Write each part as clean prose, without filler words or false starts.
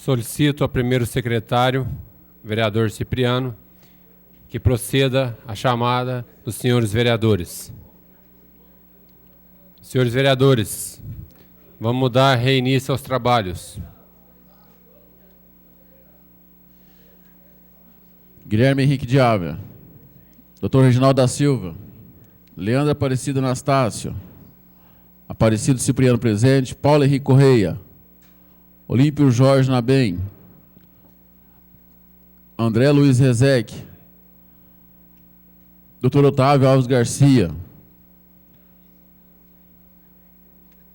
Solicito ao primeiro secretário, vereador Cipriano, que proceda à chamada dos senhores vereadores. Senhores vereadores, vamos dar reinício aos trabalhos. Guilherme Henrique de Ávila, Dr. Reginaldo da Silva, Leandro Aparecido Anastácio, Aparecido Cipriano presente, Paulo Henrique Correia, Olímpio Jorge Nabem, André Luiz Rezec, Dr. Otávio Alves Garcia,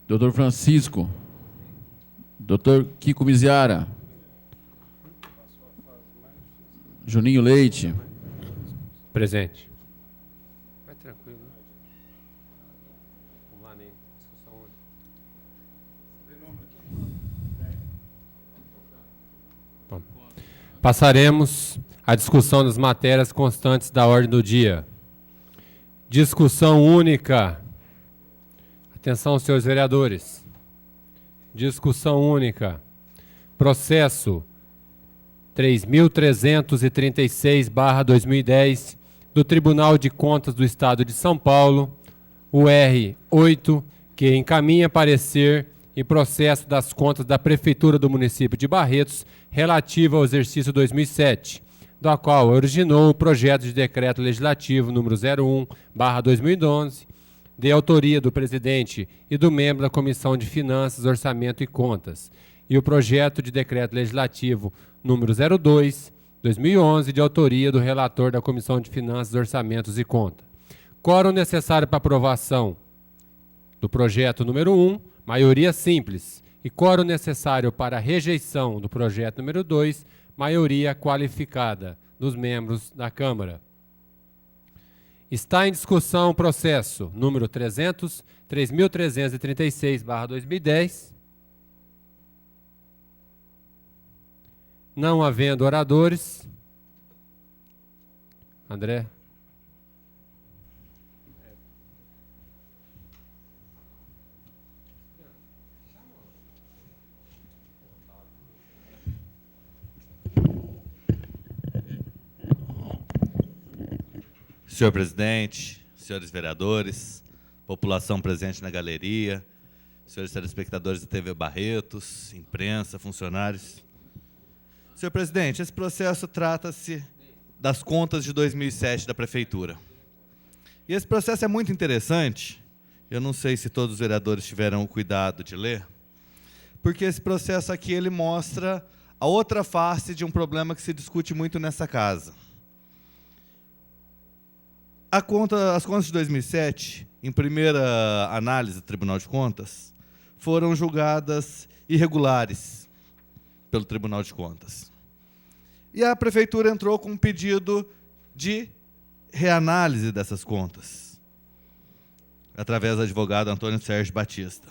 Dr. Francisco, Dr. Kiko Miziara, Juninho Leite. Presente. Vai tranquilo. Vamos lá, Ney. Discussão única. Passaremos à discussão das matérias constantes da ordem do dia. Discussão única. Atenção, senhores vereadores. Discussão única. Processo 3.336/2010 do Tribunal de Contas do Estado de São Paulo, o R8, que encaminha parecer em processo das contas da Prefeitura do município de Barretos relativo ao exercício 2007, do qual originou o projeto de decreto legislativo número 01/2011, de autoria do presidente e do membro da Comissão de Finanças, Orçamento e Contas, e o projeto de decreto legislativo número 02/2011, de autoria do relator da Comissão de Finanças, Orçamentos e Contas. Quórum necessário para aprovação do projeto número 1, maioria simples, e quórum necessário para a rejeição do projeto número 2, maioria qualificada dos membros da Câmara. Está em discussão o processo número 3.336/2010. Não havendo oradores. André. Senhor presidente, senhores vereadores, população presente na galeria, senhores telespectadores da TV Barretos, imprensa, funcionários. Senhor presidente, esse processo trata-se das contas de 2007 da Prefeitura. E esse processo é muito interessante, eu não sei se todos os vereadores tiveram o cuidado de ler, porque esse processo aqui ele mostra a outra face de um problema que se discute muito nessa casa. As contas de 2007, em primeira análise do Tribunal de Contas, foram julgadas irregulares pelo Tribunal de Contas. E a Prefeitura entrou com um pedido de reanálise dessas contas, através do advogado Antônio Sérgio Batista.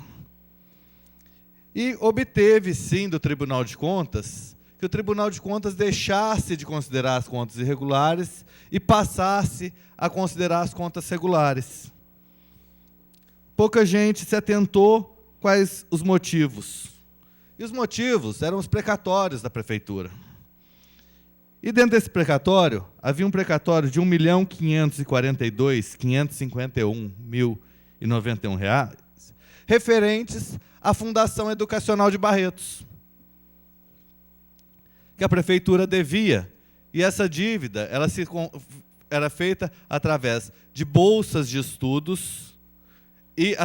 E obteve, sim, do Tribunal de Contas, que o Tribunal de Contas deixasse de considerar as contas irregulares e passasse a considerar as contas regulares. Pouca gente se atentou quais os motivos. E os motivos eram os precatórios da Prefeitura. E dentro desse precatório, havia um precatório de R$ 1.542.551.091, referentes à Fundação Educacional de Barretos, que a Prefeitura devia, e essa dívida era feita através de bolsas de estudos e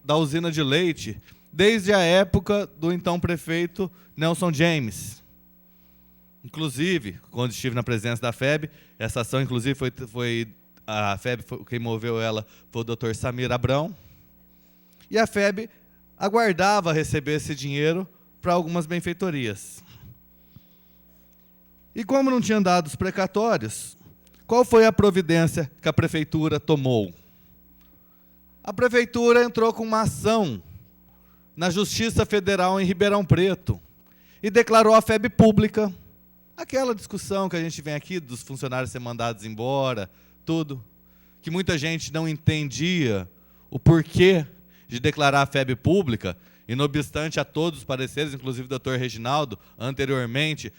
da usina de leite, desde a época do então prefeito Nelson James. Inclusive, quando estive na presença da FEB, essa ação, inclusive, a FEB, quem moveu ela foi o Dr. Samir Abrão, e a FEB aguardava receber esse dinheiro para algumas benfeitorias. E como não tinha dado os precatórios, qual foi a providência que a Prefeitura tomou? A Prefeitura entrou com uma ação na Justiça Federal em Ribeirão Preto e declarou a FEB pública. Aquela discussão que a gente vem aqui dos funcionários ser mandados embora, tudo, que muita gente não entendia o porquê de declarar a FEB pública, E não obstante a todos os pareceres, inclusive o doutor Reginaldo, anteriormente,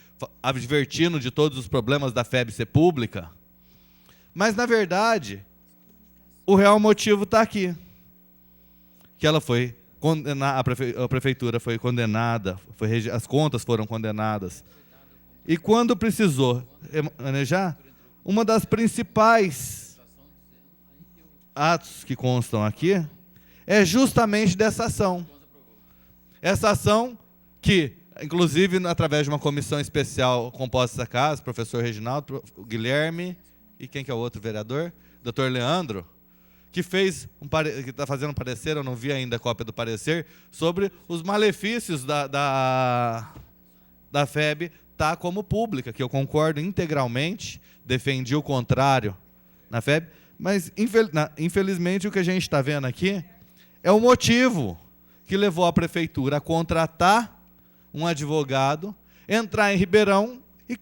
advertindo de todos os problemas da FEB ser pública. Mas, na verdade, o real motivo está aqui. Que ela foi condenada, a prefeitura foi condenada, as contas foram condenadas. E quando precisou manejar, uma das principais atos que constam aqui é justamente dessa ação. Essa ação que, inclusive, através de uma comissão especial composta dessa casa, professor Reginaldo, o Guilherme, e quem que é o outro vereador? Doutor Leandro, que está fazendo um parecer, eu não vi ainda a cópia do parecer, sobre os malefícios da FEB estar como pública, que eu concordo integralmente, defendi o contrário na FEB, mas, infelizmente, o que a gente está vendo aqui é o motivo que levou a prefeitura a contratar um advogado, entrar em Ribeirão e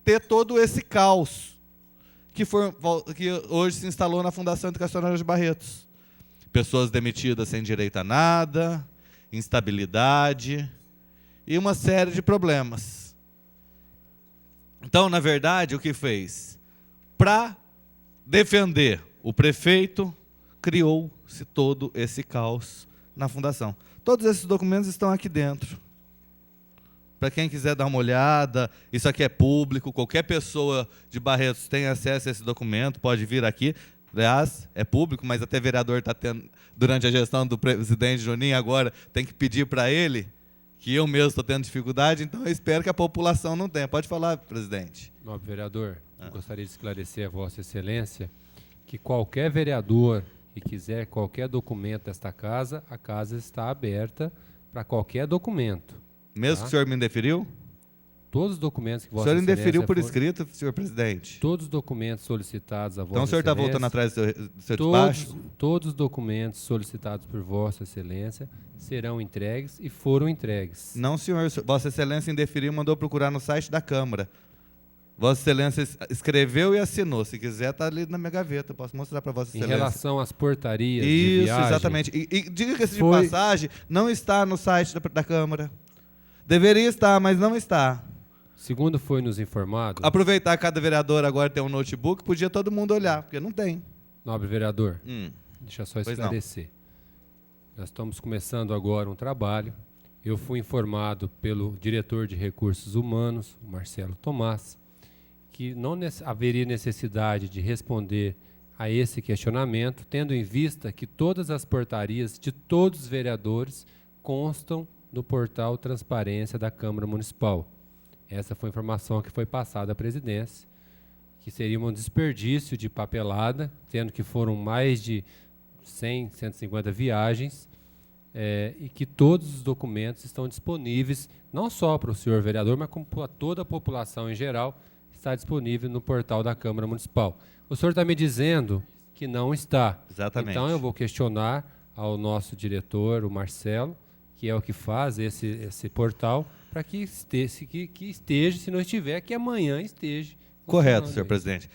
ter todo esse caos que hoje se instalou na Fundação Educacional de Barretos. Pessoas demitidas sem direito a nada, instabilidade e uma série de problemas. Então, na verdade, o que fez? Para defender o prefeito, criou-se todo esse caos na fundação. Todos esses documentos estão aqui dentro. Para quem quiser dar uma olhada, isso aqui é público, qualquer pessoa de Barretos tem acesso a esse documento, pode vir aqui. Aliás, é público, mas até vereador está tendo, durante a gestão do presidente Juninho, agora tem que pedir para ele, que eu mesmo estou tendo dificuldade, então eu espero que a população não tenha. Pode falar, presidente. Nobre vereador, eu gostaria de esclarecer a Vossa Excelência que qualquer vereador que quiser qualquer documento desta casa, a casa está aberta para qualquer documento. Mesmo que o senhor me indeferiu? Todos os documentos que O Vossa senhor Excelência indeferiu por escrito, senhor presidente? Todos os documentos solicitados a Vossa Então o senhor está Excelência, voltando atrás do seu despacho? Todos os documentos solicitados por Vossa Excelência serão entregues e foram entregues. Não, senhor. Vossa Excelência indeferiu e mandou procurar no site da Câmara. Vossa Excelência escreveu e assinou. Se quiser, está ali na minha gaveta. Eu posso mostrar para Vossa Excelência. Em relação às portarias de Isso, viagem... exatamente. E diga-se de passagem, não está no site da Câmara. Deveria estar, mas não está. Segundo foi nos informado... Aproveitar que cada vereador agora tem um notebook, podia todo mundo olhar, porque não tem. Nobre vereador, deixa eu só esclarecer. Nós estamos começando agora um trabalho. Eu fui informado pelo diretor de Recursos Humanos, o Marcelo Tomás, que não haveria necessidade de responder a esse questionamento, tendo em vista que todas as portarias de todos os vereadores constam no portal Transparência da Câmara Municipal. Essa foi a informação que foi passada à presidência, que seria um desperdício de papelada, tendo que foram mais de 100, 150 viagens, e que todos os documentos estão disponíveis, não só para o senhor vereador, mas como para toda a população em geral, está disponível no portal da Câmara Municipal. O senhor está me dizendo que não está. Exatamente. Então eu vou questionar ao nosso diretor, o Marcelo, que é o que faz esse portal, para que esteja, se não estiver, que amanhã esteja. Correto, senhor presidente.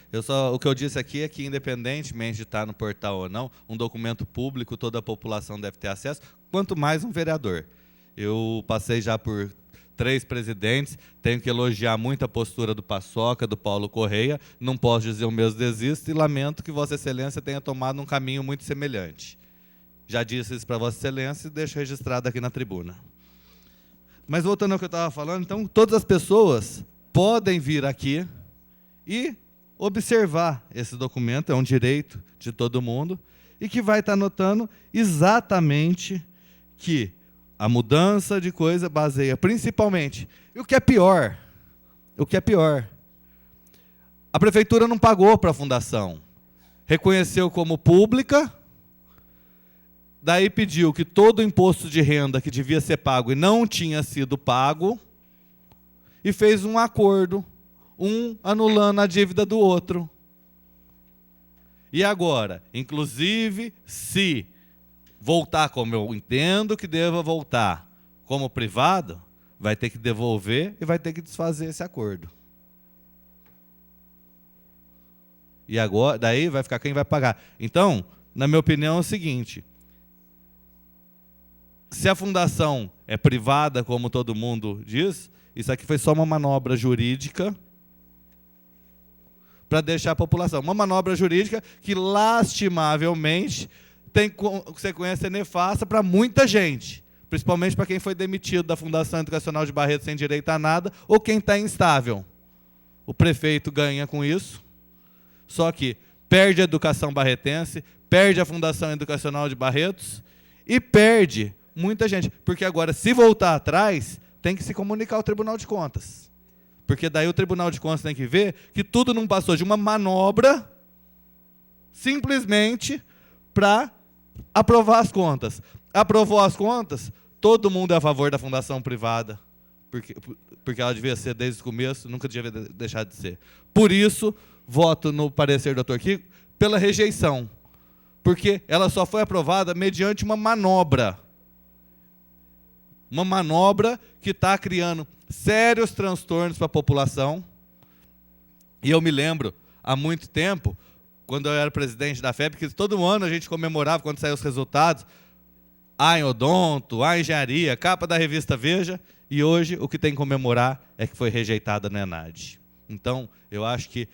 O que eu disse aqui é que, independentemente de estar no portal ou não, um documento público, toda a população deve ter acesso, quanto mais um vereador. Eu passei já por 3 presidentes, tenho que elogiar muito a postura do Paçoca, do Paulo Correia, não posso dizer o mesmo desisto e lamento que Vossa Excelência tenha tomado um caminho muito semelhante. Já disse isso para Vossa Excelência e deixo registrado aqui na tribuna. Mas voltando ao que eu estava falando, então, todas as pessoas podem vir aqui e observar esse documento, é um direito de todo mundo, e que vai estar notando exatamente que a mudança de coisa baseia principalmente. E o que é pior, a prefeitura não pagou para a fundação, reconheceu como pública, daí pediu que todo o imposto de renda que devia ser pago e não tinha sido pago, e fez um acordo, um anulando a dívida do outro. E agora, inclusive, se voltar como eu entendo que deva voltar como privado, vai ter que devolver e vai ter que desfazer esse acordo. E agora, daí vai ficar quem vai pagar. Então, na minha opinião, é o seguinte: se a fundação é privada, como todo mundo diz, isso aqui foi só uma manobra jurídica para deixar a população. Uma manobra jurídica que, lastimavelmente, tem consequência nefasta para muita gente, principalmente para quem foi demitido da Fundação Educacional de Barretos sem direito a nada, ou quem está instável. O prefeito ganha com isso, só que perde a educação barretense, perde a Fundação Educacional de Barretos e perde muita gente. Porque agora, se voltar atrás, tem que se comunicar ao Tribunal de Contas. Porque daí o Tribunal de Contas tem que ver que tudo não passou de uma manobra simplesmente para aprovar as contas. Aprovou as contas, todo mundo é a favor da fundação privada, porque ela devia ser desde o começo, nunca devia deixar de ser. Por isso, voto no parecer do Dr. Kiko pela rejeição, porque ela só foi aprovada mediante uma manobra. Uma manobra que está criando sérios transtornos para a população. E eu me lembro, há muito tempo, quando eu era presidente da FEB, que todo ano a gente comemorava quando saíam os resultados, a em odonto, a engenharia, capa da revista Veja, e hoje o que tem que comemorar é que foi rejeitada na ENAD. Então, eu acho que,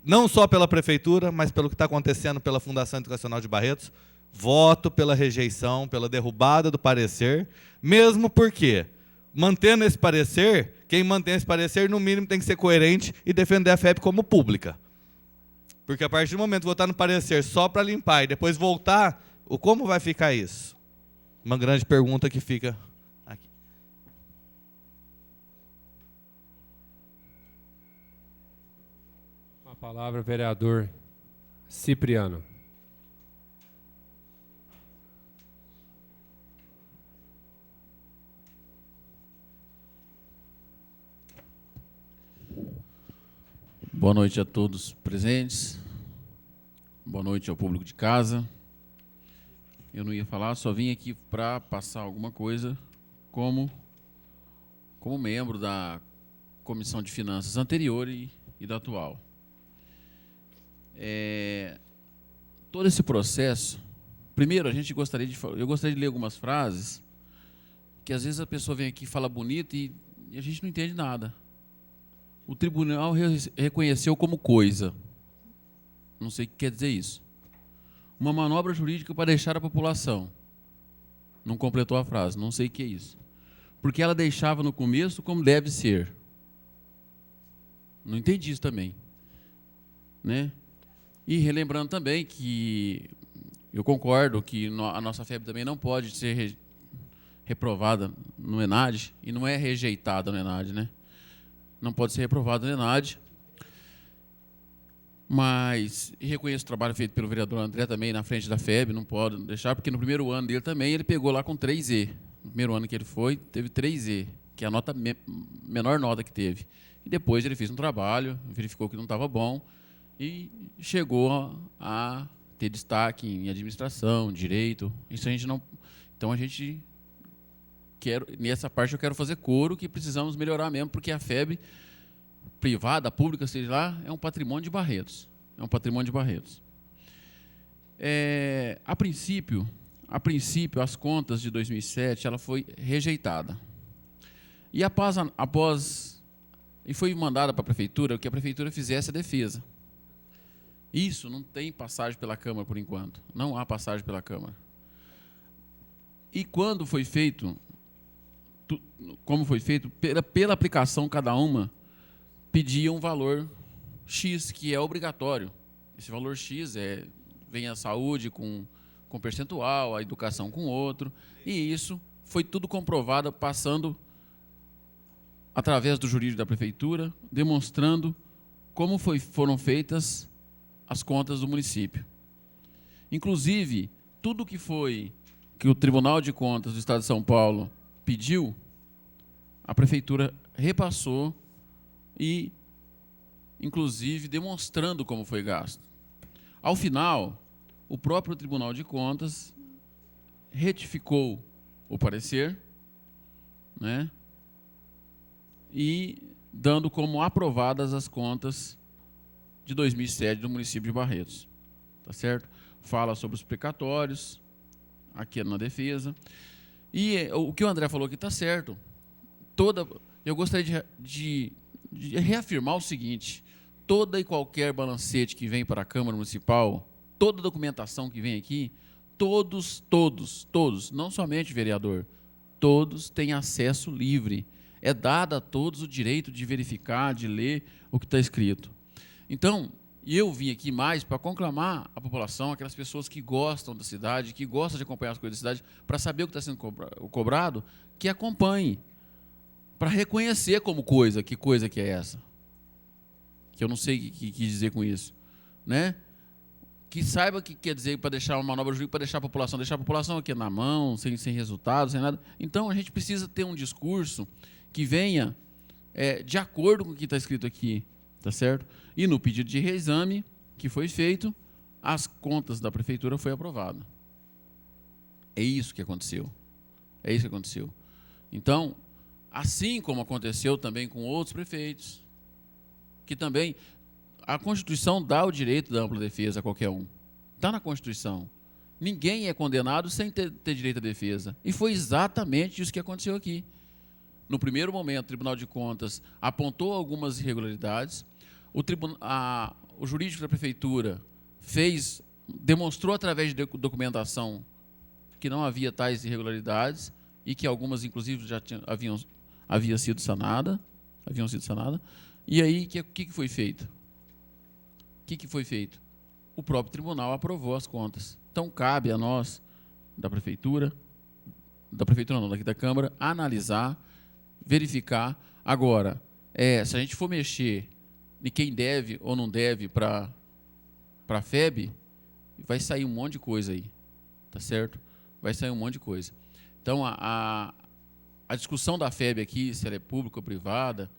não só pela prefeitura, mas pelo que está acontecendo pela Fundação Educacional de Barretos, voto pela rejeição, pela derrubada do parecer, mesmo porque, mantendo esse parecer, quem mantém esse parecer, no mínimo, tem que ser coerente e defender a FEB como pública. Porque a partir do momento que votar no parecer só para limpar e depois voltar, como vai ficar isso? Uma grande pergunta que fica aqui. Com a palavra, vereador Cipriano. Boa noite a todos presentes. Boa noite ao público de casa. Eu não ia falar, só vim aqui para passar alguma coisa como membro da Comissão de Finanças anterior e da atual. Todo esse processo, primeiro eu gostaria de ler algumas frases que às vezes a pessoa vem aqui e fala bonito e a gente não entende nada. O tribunal reconheceu como coisa. Não sei o que quer dizer isso. Uma manobra jurídica para deixar a população. Não completou a frase, não sei o que é isso. Porque ela deixava no começo como deve ser. Não entendi isso também. Né? E relembrando também que eu concordo que a nossa FEB também não pode ser reprovada no ENAD e não é rejeitada no ENAD, né? Não pode ser reprovada no ENAD. Mas reconheço o trabalho feito pelo vereador André também na frente da FEB, não pode deixar, porque no primeiro ano dele também ele pegou lá com 3E. No primeiro ano que ele foi, teve 3E, que é a menor nota que teve. E depois ele fez um trabalho, verificou que não estava bom e chegou a ter destaque em administração, direito. Isso a gente não... Então a gente nessa parte eu quero fazer coro que precisamos melhorar mesmo, porque a FEB privada, pública, seja lá, é um patrimônio de Barretos. É um patrimônio de Barretos. A princípio, as contas de 2007, ela foi rejeitada. E e foi mandada para a prefeitura que a prefeitura fizesse a defesa. Isso não tem passagem pela Câmara por enquanto. Não há passagem pela Câmara. E quando foi feito, como foi feito, pela aplicação cada uma, pedia um valor X, que é obrigatório. Esse valor X vem a saúde com percentual, a educação com outro, e isso foi tudo comprovado, passando através do jurídico da prefeitura, demonstrando como foram feitas as contas do município. Inclusive, tudo que o Tribunal de Contas do Estado de São Paulo pediu, a prefeitura repassou e, inclusive, demonstrando como foi gasto. Ao final, o próprio Tribunal de Contas retificou o parecer, né, e dando como aprovadas as contas de 2007 do município de Barretos. Tá certo? Fala sobre os precatórios, aqui na defesa, E o que o André falou aqui está certo. Eu gostaria de reafirmar o seguinte: toda e qualquer balancete que vem para a Câmara Municipal, toda documentação que vem aqui, todos, não somente o vereador, todos têm acesso livre. É dado a todos o direito de verificar, de ler o que está escrito. Então, eu vim aqui mais para conclamar a população, aquelas pessoas que gostam da cidade, que gostam de acompanhar as coisas da cidade, para saber o que está sendo cobrado, que acompanhe, para reconhecer como que coisa que é essa. Que eu não sei o que quis dizer com isso. Né? Que saiba o que quer dizer para deixar uma manobra jurídica, para deixar a população aqui na mão, sem resultado, sem nada. Então, a gente precisa ter um discurso que venha de acordo com o que está escrito aqui, tá certo? E no pedido de reexame que foi feito, as contas da prefeitura foi aprovada. É isso que aconteceu. É isso que aconteceu. Então, assim como aconteceu também com outros prefeitos, que também a Constituição dá o direito da ampla defesa a qualquer um. Está na Constituição. Ninguém é condenado sem ter direito à defesa. E foi exatamente isso que aconteceu aqui. No primeiro momento, o Tribunal de Contas apontou algumas irregularidades, o jurídico da prefeitura demonstrou através de documentação que não havia tais irregularidades e que algumas, inclusive, haviam sido sanadas. E aí, o que foi feito? O que foi feito? O próprio tribunal aprovou as contas. Então, cabe a nós, da prefeitura não, daqui da Câmara, analisar, verificar. Agora, se a gente for mexer em quem deve ou não deve para a FEB, vai sair um monte de coisa aí, tá certo? Vai sair um monte de coisa. Então, a discussão da FEB aqui, se ela é pública ou privada,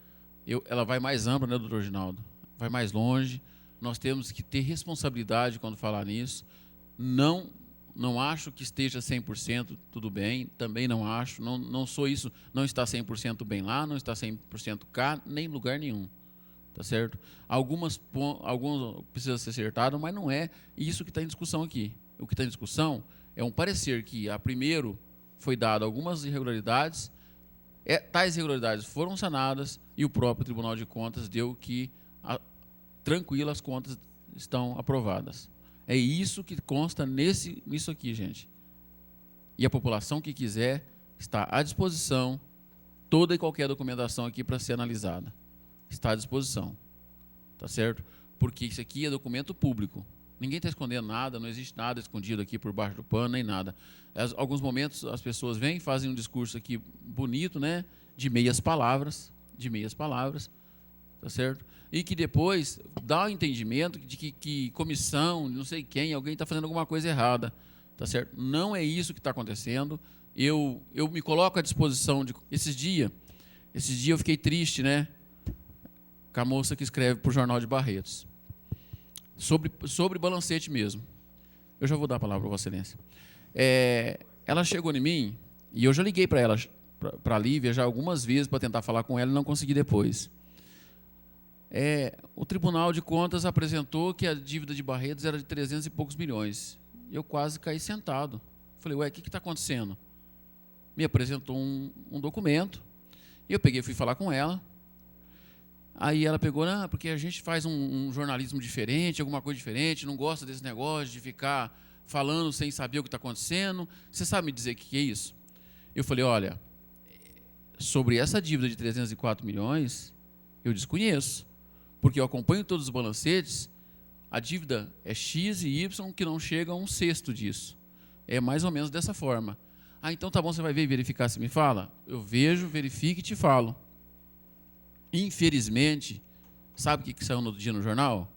ela vai mais ampla, né, doutor Ginaldo? Vai mais longe. Nós temos que ter responsabilidade quando falar nisso. Não acho que esteja 100% tudo bem, também não acho, não sou isso, não está 100% bem lá, não está 100% cá, nem em lugar nenhum, tá certo? Alguns precisam ser acertados, mas não é isso que está em discussão aqui. O que está em discussão é um parecer que, primeiro, foi dado algumas irregularidades, tais irregularidades foram sanadas e o próprio Tribunal de Contas deu que, tranquilo, as contas estão aprovadas. É isso que consta nisso aqui, gente. E a população que quiser está à disposição, toda e qualquer documentação aqui para ser analisada. Está à disposição. Tá certo? Porque isso aqui é documento público. Ninguém está escondendo nada, não existe nada escondido aqui por baixo do pano, nem nada. Alguns momentos as pessoas vêm e fazem um discurso aqui bonito, né? De meias palavras, tá certo? E que depois dá o entendimento de que comissão, não sei quem, alguém está fazendo alguma coisa errada, tá certo? Não é isso que está acontecendo. Eu me coloco à disposição de... Esses dias eu fiquei triste, né? Com a moça que escreve para o Jornal de Barretos. Sobre balancete mesmo. Eu já vou dar a palavra para Vossa Excelência. Ela chegou em mim, e eu já liguei para ela, para a Lívia, já algumas vezes para tentar falar com ela e não consegui depois. O Tribunal de Contas apresentou que a dívida de Barretos era de 300 e poucos milhões. Eu quase caí sentado. Falei, o que está acontecendo? Me apresentou um documento, e eu fui falar com ela. Aí ela pegou, porque a gente faz um jornalismo diferente, alguma coisa diferente, não gosta desse negócio de ficar falando sem saber o que está acontecendo. Você sabe me dizer o que é isso? Eu falei, olha, sobre essa dívida de 304 milhões, eu desconheço. Porque eu acompanho todos os balancetes, a dívida é X e Y que não chega a 1/6 disso. É mais ou menos dessa forma. Então tá bom, você vai ver e verificar se me fala? Eu vejo, verifico e te falo. Infelizmente, sabe o que saiu no outro dia no jornal?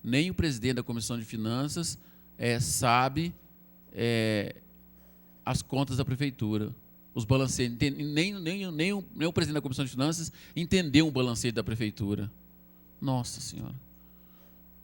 Nem o presidente da Comissão de Finanças sabe as contas da prefeitura. Os balancetes, nem o presidente da Comissão de Finanças entendeu o balancete da prefeitura. Nossa Senhora.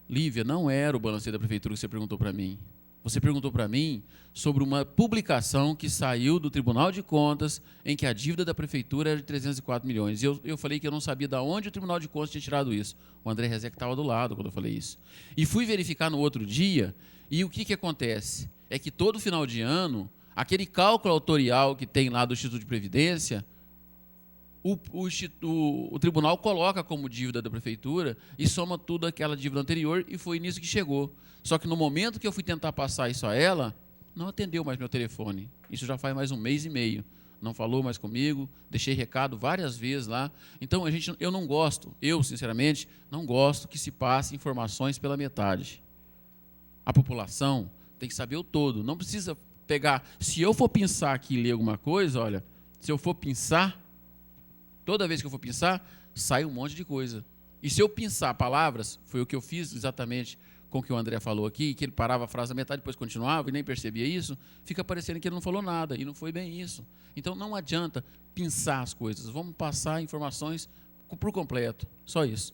Lívia, não era o balancete da prefeitura que você perguntou para mim. Você perguntou para mim sobre uma publicação que saiu do Tribunal de Contas em que a dívida da prefeitura era de 304 milhões. E eu falei que eu não sabia de onde o Tribunal de Contas tinha tirado isso. O André Rezec estava do lado quando eu falei isso. E fui verificar no outro dia, e o que acontece? É que todo final de ano, Aquele cálculo autorial que tem lá do Instituto de Previdência, o tribunal coloca como dívida da prefeitura e soma tudo aquela dívida anterior, e foi nisso que chegou. Só que no momento que eu fui tentar passar isso a ela, não atendeu mais meu telefone. Isso já faz mais 1 mês e meio. Não falou mais comigo, deixei recado várias vezes lá. Então, eu não gosto, eu, sinceramente, não gosto que se passe informações pela metade. A população tem que saber o todo. Não precisa pegar... Se eu for pensar aqui e ler alguma coisa, olha, se eu for pensar, toda vez que eu for pensar, sai um monte de coisa. E se eu pensar palavras, foi o que eu fiz exatamente com o que o André falou aqui, que ele parava a frase na metade, depois continuava e nem percebia isso, fica parecendo que ele não falou nada, e não foi bem isso. Então, não adianta pensar as coisas, vamos passar informações por completo, só isso.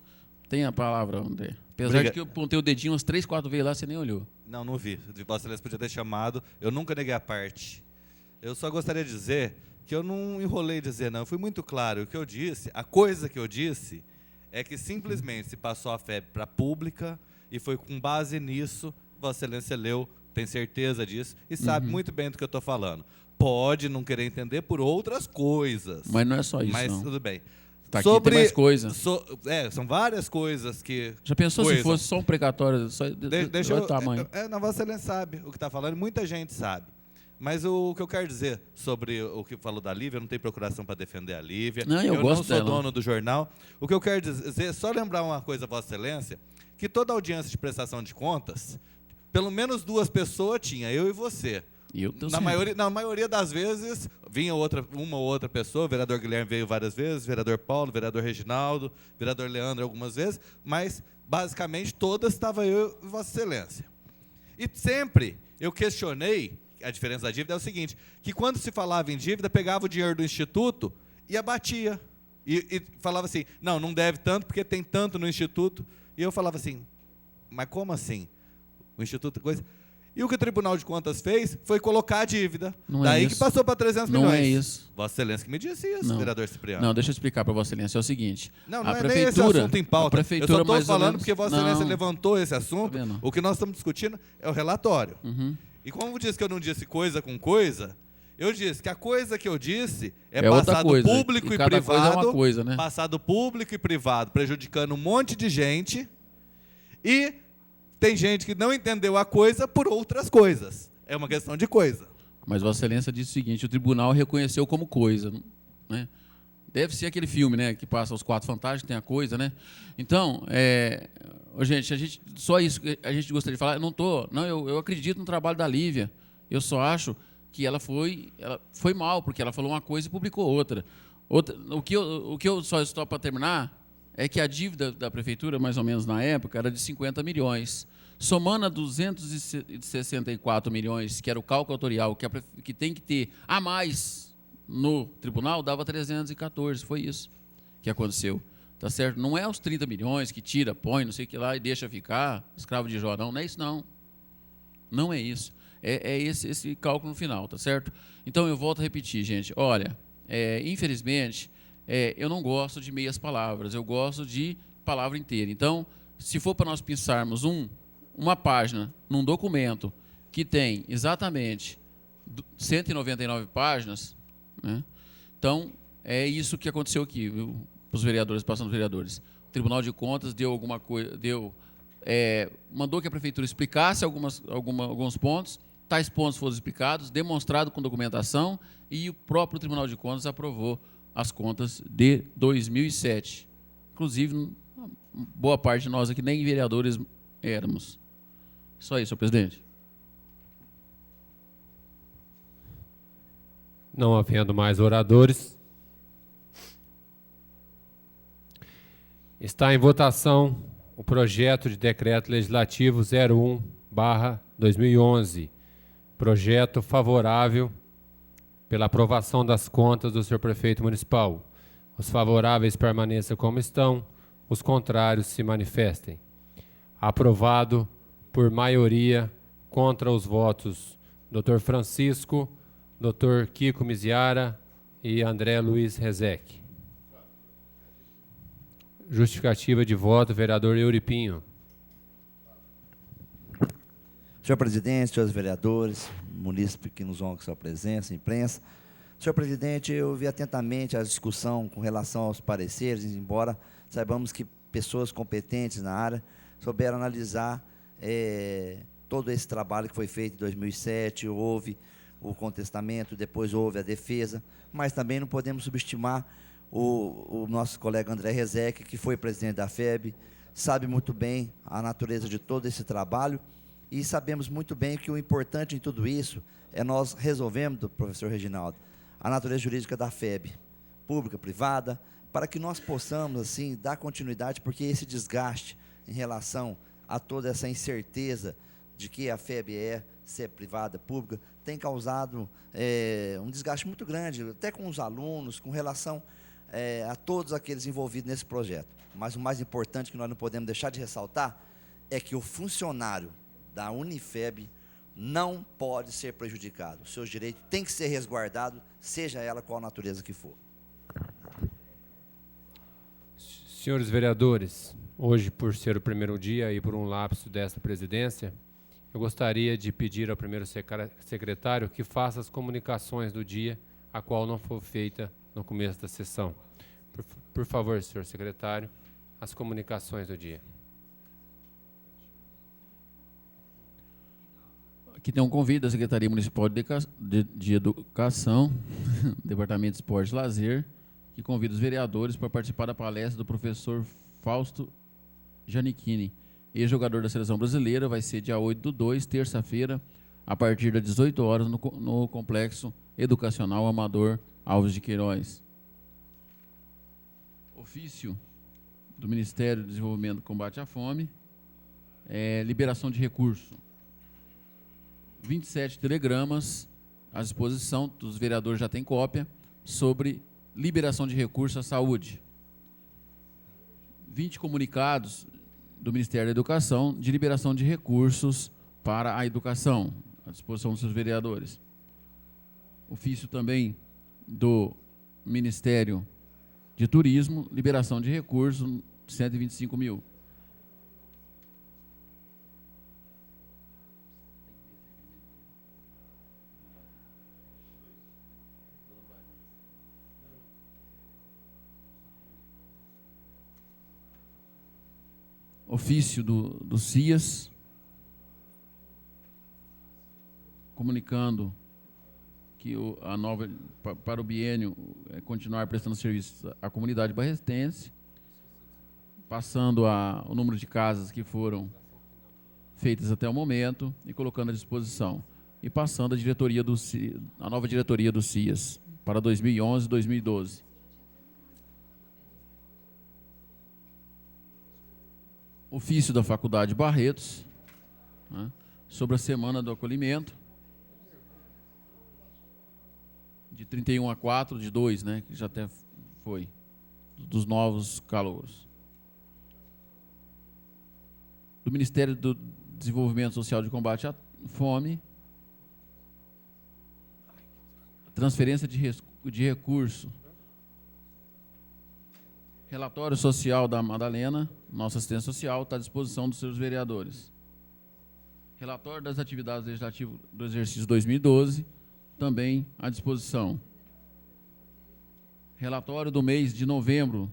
Tem a palavra, André. Apesar de que eu pontei o dedinho umas 3, 4 vezes lá, você nem olhou. Não vi. Vossa Excelência podia ter chamado, eu nunca neguei a parte. Eu só gostaria de dizer que eu não enrolei dizer, não, eu fui muito claro. O que eu disse, a coisa que eu disse, é que simplesmente se passou a FEB para a pública, e foi com base nisso, Vossa Excelência leu, tem certeza disso, e sabe muito bem do que eu estou falando. Pode não querer entender por outras coisas. Mas não é só isso, mas não. tudo bem. Tá aqui, tem mais coisa. São várias coisas que... Já pensou se fosse só um precatório? Deixa eu... tamanho. Não, Vossa Excelência sabe o que está falando, muita gente sabe. Mas o que eu quero dizer sobre o que falou da Lívia, eu não tenho procuração para defender a Lívia. Não, eu gosto não sou dela. dono do jornal. O que eu quero dizer, só lembrar uma coisa, Vossa Excelência, que toda audiência de prestação de contas, pelo menos 2 pessoas tinha, eu e você. Na maioria das vezes, vinha uma ou outra pessoa, o vereador Guilherme veio várias vezes, o vereador Paulo, o vereador Reginaldo, o vereador Leandro algumas vezes, mas, basicamente, todas estava eu e Vossa Excelência. E sempre eu questionei, a diferença da dívida é o seguinte, que quando se falava em dívida, pegava o dinheiro do Instituto e abatia. E falava assim, não deve tanto porque tem tanto no Instituto. E eu falava assim, mas como assim? O Instituto... coisa... E o que o Tribunal de Contas fez foi colocar a dívida. Daí que passou para 300 milhões. Não é isso. Vossa Excelência que me disse isso, vereador Cipriano. Não, deixa eu explicar para Vossa Excelência. É o seguinte. Não é nem esse assunto em pauta. Eu só estou falando porque Vossa Excelência levantou esse assunto. O que nós estamos discutindo é o relatório. E como disse que eu não disse coisa com coisa, eu disse que a coisa que eu disse é passado público e privado. Coisa é uma coisa, né? Passado público e privado, prejudicando um monte de gente. E... tem gente que não entendeu a coisa por outras coisas. É uma questão de coisa. Mas Vossa Excelência disse o seguinte, o tribunal reconheceu como coisa. Né? Deve ser aquele filme, né, que passa os 4 fantásticos, tem a coisa, né? Então, gente, só isso que a gente gostaria de falar. Eu acredito no trabalho da Lívia. Eu só acho que ela foi mal, porque ela falou uma coisa e publicou outra. O que eu só estou para terminar... é que a dívida da prefeitura, mais ou menos na época, era de 50 milhões. Somando a 264 milhões, que era o cálculo autorial, que tem que ter a mais no tribunal, dava 314. Foi isso que aconteceu. Tá certo? Não é os 30 milhões que tira, põe, não sei o que lá, e deixa ficar, escravo de Jó, não é isso, não. Não é isso. É esse cálculo no final, tá certo? Então, eu volto a repetir, gente. Olha, infelizmente... eu não gosto de meias palavras, eu gosto de palavra inteira. Então, se for para nós pensarmos uma página num documento que tem exatamente 199 páginas, né? Então, é isso que aconteceu aqui, para os vereadores, passando os vereadores. O Tribunal de Contas deu alguma coisa, mandou que a prefeitura explicasse alguns pontos, tais pontos foram explicados, demonstrado com documentação, e o próprio Tribunal de Contas aprovou as contas de 2007. Inclusive, boa parte de nós aqui nem vereadores éramos. Só isso, senhor presidente. Não havendo mais oradores, está em votação o projeto de decreto legislativo 01/2011, projeto favorável pela aprovação das contas do senhor prefeito municipal. Os favoráveis permaneçam como estão, os contrários se manifestem. Aprovado por maioria, contra os votos Dr. Francisco, Dr. Kiko Miziara e André Luiz Rezec. Justificativa de voto, vereador Euripinho. Senhor presidente, senhores vereadores, munícipes que nos honram com sua presença, imprensa. Senhor presidente, eu ouvi atentamente a discussão com relação aos pareceres, embora saibamos que pessoas competentes na área souberam analisar todo esse trabalho que foi feito em 2007, houve o contestamento, depois houve a defesa, mas também não podemos subestimar o nosso colega André Rezec, que foi presidente da FEB, sabe muito bem a natureza de todo esse trabalho, e sabemos muito bem que o importante em tudo isso é nós resolvemos, professor Reginaldo, a natureza jurídica da FEB, pública, privada, para que nós possamos, assim, dar continuidade, porque esse desgaste em relação a toda essa incerteza de que a FEB se é privada, pública, tem causado um desgaste muito grande, até com os alunos, com relação a todos aqueles envolvidos nesse projeto. Mas o mais importante que nós não podemos deixar de ressaltar é que o funcionário da Unifeb não pode ser prejudicado. Os seus direitos têm que ser resguardados, seja ela qual a natureza que for. Senhores vereadores, hoje, por ser o primeiro dia e por um lapso desta presidência, eu gostaria de pedir ao primeiro secretário que faça as comunicações do dia, a qual não foi feita no começo da sessão. Por favor, senhor secretário, as comunicações do dia. Aqui tem um convite da Secretaria Municipal de Educação, Departamento de Esporte e Lazer, que convida os vereadores para participar da palestra do professor Fausto Giannichini, ex-jogador da Seleção Brasileira. Vai ser dia 8/2, terça-feira, a partir das 18 horas, no Complexo Educacional Amador Alves de Queiroz. Ofício do Ministério do Desenvolvimento e Combate à Fome, liberação de recurso. 27 telegramas à disposição, os vereadores já têm cópia, sobre liberação de recursos à saúde. 20 comunicados do Ministério da Educação de liberação de recursos para a educação, à disposição dos seus vereadores. Ofício também do Ministério de Turismo, liberação de recursos, 125 mil. Ofício do CIAS, comunicando que para o biênio continuar prestando serviço à comunidade barretense, passando o número de casas que foram feitas até o momento e colocando à disposição, e passando a nova diretoria do CIAS para 2011 e 2012. Ofício da Faculdade Barretos, né, sobre a Semana do Acolhimento, de 31/4/2, né, que já até foi, dos novos calouros. Do Ministério do Desenvolvimento Social de Combate à Fome, transferência de recurso. Relatório social da Madalena, nossa assistência social, está à disposição dos seus vereadores. Relatório das atividades legislativas do exercício 2012, também à disposição. Relatório do mês de novembro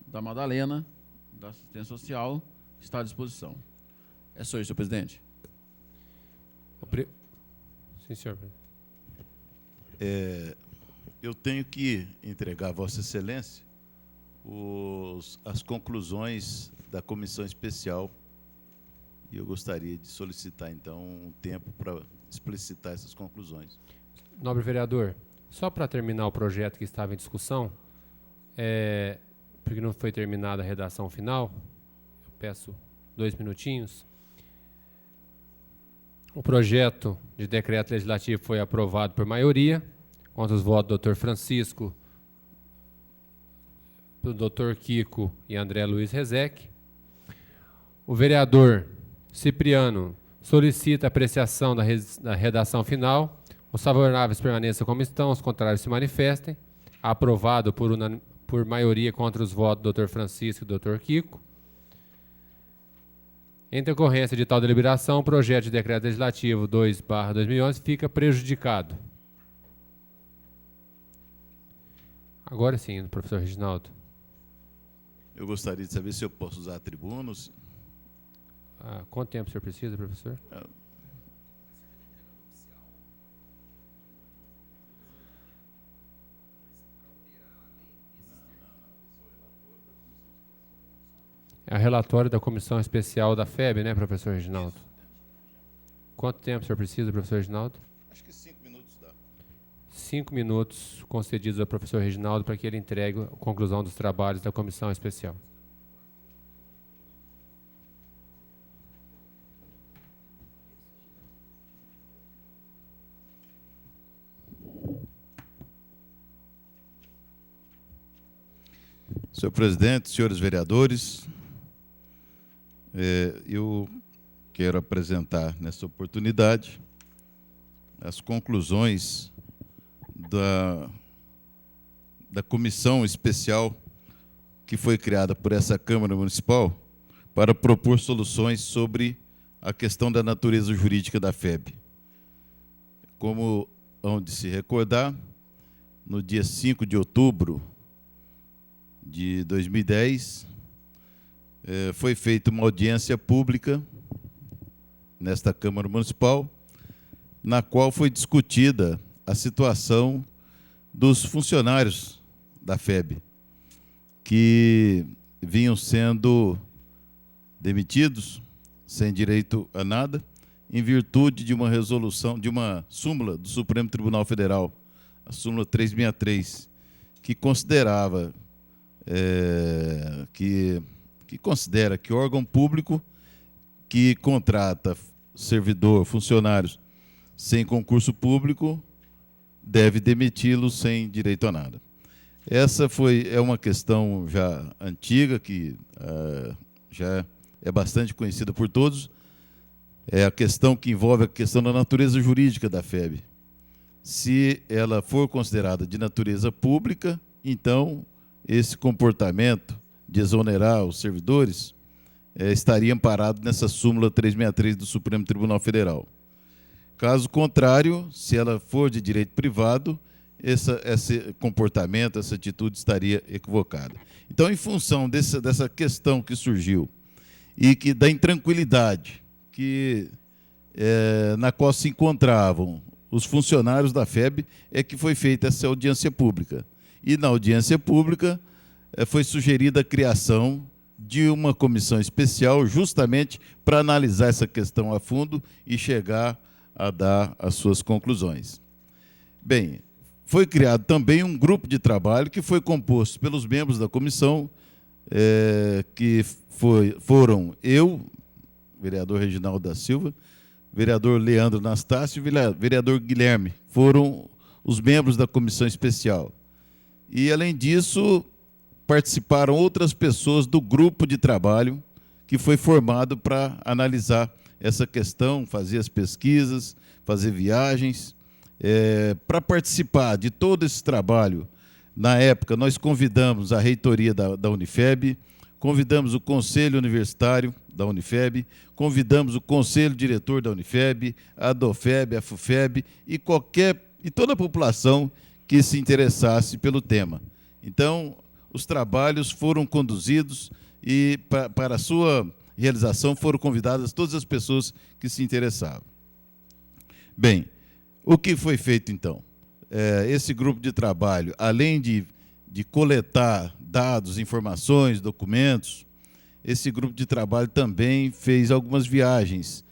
da Madalena, da assistência social, está à disposição. É só isso, senhor presidente. Sim, senhor. Eu tenho que entregar a Vossa Excelência as conclusões da comissão especial, e eu gostaria de solicitar, então, um tempo para explicitar essas conclusões. Nobre vereador, só para terminar o projeto que estava em discussão, porque não foi terminada a redação final, eu peço 2 minutinhos. O projeto de decreto legislativo foi aprovado por maioria, contra os votos do Dr. Francisco, do Dr. Kiko e André Luiz Rezec. O vereador Cipriano solicita apreciação da redação final. Os favoráveis permaneçam como estão, os contrários se manifestem. Aprovado por maioria contra os votos do Dr. Francisco e do Dr. Kiko. Em decorrência de tal deliberação, o projeto de decreto legislativo 2/2011 fica prejudicado. Agora sim, professor Reginaldo. Eu gostaria de saber se eu posso usar a tribuna. Quanto tempo o senhor precisa, professor? É o relatório da Comissão Especial da FEB, né, professor Reginaldo? Quanto tempo o senhor precisa, professor Reginaldo? Acho que 5 minutos dá. 5 minutos concedidos ao professor Reginaldo para que ele entregue a conclusão dos trabalhos da Comissão Especial. Senhor presidente, senhores vereadores, eu quero apresentar nessa oportunidade as conclusões da comissão especial que foi criada por essa Câmara Municipal para propor soluções sobre a questão da natureza jurídica da FEB. Como hão de se recordar, no dia 5 de outubro de 2010, foi feita uma audiência pública nesta Câmara Municipal, na qual foi discutida a situação dos funcionários da FEB, que vinham sendo demitidos sem direito a nada, em virtude de uma resolução, de uma súmula do Supremo Tribunal Federal, a súmula 363, que considerava que considera que órgão público que contrata funcionários sem concurso público deve demiti-los sem direito a nada. Essa é uma questão já antiga, que já é bastante conhecida por todos. É a questão que envolve a questão da natureza jurídica da FEB. Se ela for considerada de natureza pública, então esse comportamento de exonerar os servidores estaria amparado nessa súmula 363 do Supremo Tribunal Federal. Caso contrário, se ela for de direito privado, esse comportamento, essa atitude estaria equivocada. Então, em função dessa questão que surgiu e da intranquilidade na qual se encontravam os funcionários da FEB, é que foi feita essa audiência pública. E na audiência pública foi sugerida a criação de uma comissão especial justamente para analisar essa questão a fundo e chegar a dar as suas conclusões. Bem, foi criado também um grupo de trabalho que foi composto pelos membros da comissão, que foram eu, vereador Reginaldo da Silva, vereador Leandro Anastácio e vereador Guilherme, foram os membros da comissão especial. E, além disso, participaram outras pessoas do grupo de trabalho que foi formado para analisar essa questão, fazer as pesquisas, fazer viagens. Para participar de todo esse trabalho, na época, nós convidamos a reitoria da Unifeb, convidamos o Conselho Universitário da Unifeb, convidamos o Conselho Diretor da Unifeb, a DOFEB, a FUFEB e toda a população que se interessasse pelo tema. Então, os trabalhos foram conduzidos e, para a sua realização, foram convidadas todas as pessoas que se interessavam. Bem, o que foi feito, então? Esse grupo de trabalho, além de coletar dados, informações, documentos, esse grupo de trabalho também fez algumas viagens,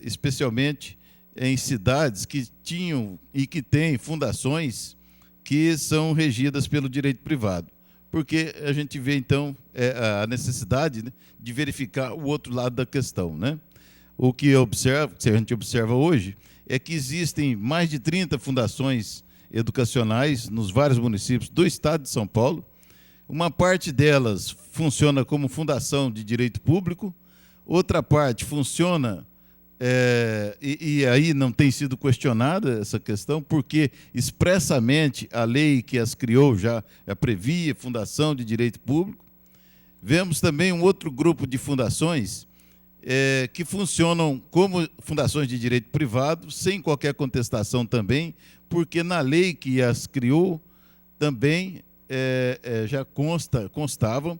especialmente em cidades que tinham e que têm fundações que são regidas pelo direito privado. Porque a gente vê, então, a necessidade, né, de verificar o outro lado da questão, né? O que a gente observa hoje é que existem mais de 30 fundações educacionais nos vários municípios do estado de São Paulo. Uma parte delas funciona como fundação de direito público, outra parte funciona, e aí não tem sido questionada essa questão, porque expressamente a lei que as criou já previa fundação de direito público. Vemos também um outro grupo de fundações que funcionam como fundações de direito privado, sem qualquer contestação também, porque na lei que as criou também já constavam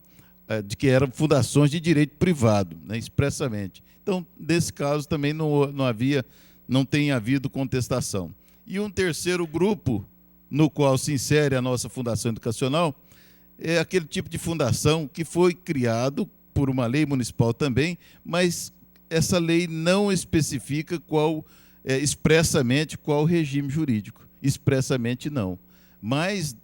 de que eram fundações de direito privado, né, expressamente. Então, nesse caso também não tem havido contestação. E um terceiro grupo no qual se insere a nossa Fundação Educacional é aquele tipo de fundação que foi criado por uma lei municipal também, mas essa lei não especifica expressamente qual regime jurídico. Expressamente não. Mas